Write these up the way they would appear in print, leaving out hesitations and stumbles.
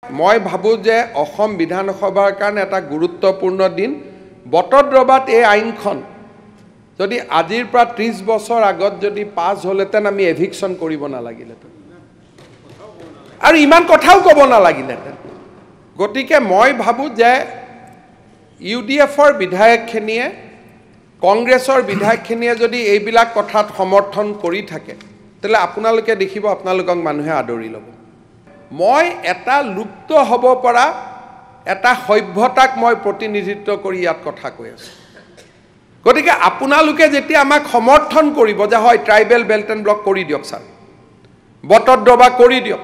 মই ভাবো যে অসম বিধানসভাৰ কাৰণে এটা গুৰুত্বপূৰ্ণ দিন বটদ্ৰবাত এই আইনখন যদি আজিৰ পৰা 30 বছৰ আগত যদি পাস হলেতেন আমি এভিকশন কৰিব নালাগিলেতেন আৰু ইমান কথাও ক'ব নালাগিলেতেন গতিকে মই ভাবো যে ইউডিএফৰ বিধায়কখিনিয়ে কংগ্ৰেছৰ বিধায়কখিনিয়ে যদি এইবিলাক কথাত সমৰ্থন কৰি থাকে তেলে আপোনালোকে দেখিব আপোনালোকক মানুহে আদৰি ল'ব মই এটা লুপ্ত হ'ব পৰা এটা সভ্যতাক মই প্ৰতিনিধিত্ব কৰি ইয়াত কথা কৈ আছো গতিকে আপোনালোকে যেতিয়া আমাক সমৰ্থন কৰিব যে হয় ট্ৰাইবেল বেল্ট এণ্ড ব্লক কৰি দিয়ক স্যাৰ বটদ্ৰবা কৰি দিয়ক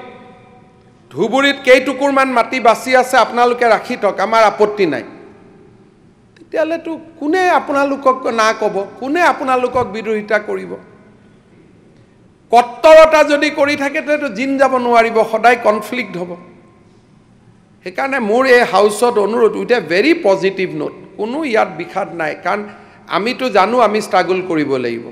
ধুবুৰীত কেইটুকুৰমান মাটি বাছি আছে আপোনালোকে ৰাখি থক আমাৰ আপত্তি নাই তেতিয়ালে তো কোনে আপোনালোকক না ক'ব কোনে আপোনালোকক বিৰোধিতা কৰিব কত্তৰতা যদি কৰি থাকে তো জিন যাব নোৱাৰিব সদায় কনফ্লিক্ট হ'ব সেইকাৰণে মোৰ এই হাউছত অনুৰোধ with a very positive note কোনো ইয়াত বিখাদ নাই কাৰণ আমিতো জানো আমি ষ্ট্ৰাগল কৰিব লাগিব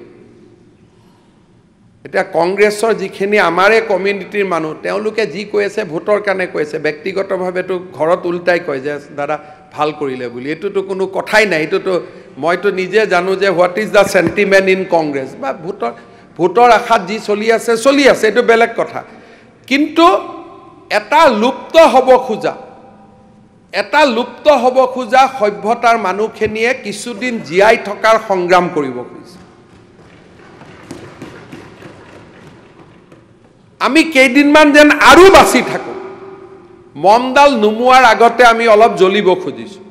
এটা কংগ্ৰেছৰ যিখিনি আমাৰে কমিউনিটিৰ মানুহ তেওঁলোকে যি কৈ আছে ভোটৰ কাৰণে কৈ আছে ব্যক্তিগতভাৱে তো ঘৰত উল্টাই কয় যে দাদা ভাল কৰিলে বুলি এটোতো কোনো কথাই নাই এটোতো মইতো নিজে জানো যে what is the sentiment in Congress বা ভোটৰ আশাত যি চলি আছে এটো বেলেগ কথা কিন্তু এটা লুপ্ত হ'ব খোজা সভ্যতাৰ মানুহখিনিয়ে কিছুদিন জিয়াই থকাৰ সংগ্ৰাম কৰিব খুজিছে আমি কেইদিনমান যেন আৰু বাছি থাকো মমদাল নুমুৱাৰ আগতে আমি অলপ জ্বলিব খুজিছো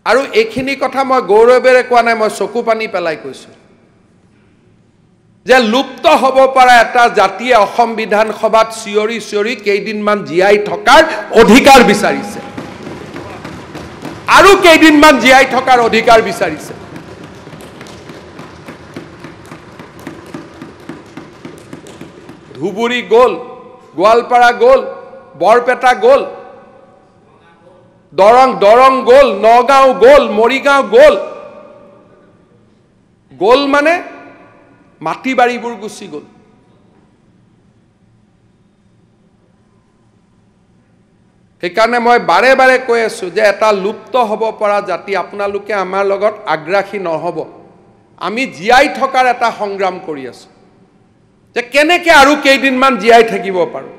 আৰু এইখিনি কথা মই গৌৰৱেৰে কোৱা নাই মই চকু পানী পেলাই কৈছো যে লুপ্ত হ'ব পৰা এটা জাতিয়ে অসম বিধানসভাত চিঞৰি কেইদিনমান জিয়াই থকাৰ অধিকাৰ বিচাৰিছে আৰু কেইদিনমান জিয়াই থকাৰ অধিকাৰ বিচাৰিছে ধুবুৰী গ'ল গোৱালপাৰা গ'ল বৰপেটা গ'ল দৰং গ'ল নগাঁও গ'ল মৰিগাঁও গ'ল মানে মাটি বাৰীবোৰ গুচি গ'ল সেইকাৰণে মই বাৰে বাৰে কৈ আছো যে এটা লুপ্ত হ'ব পৰা জাতি আপোনালোকে আমাৰ লগত আগ্ৰাসী নহব আমি জিয়াই থকাৰ এটা সংগ্ৰাম কৰি আছো যে কেনেকৈ আৰু কেইদিনমান জিয়াই থাকিব পাৰো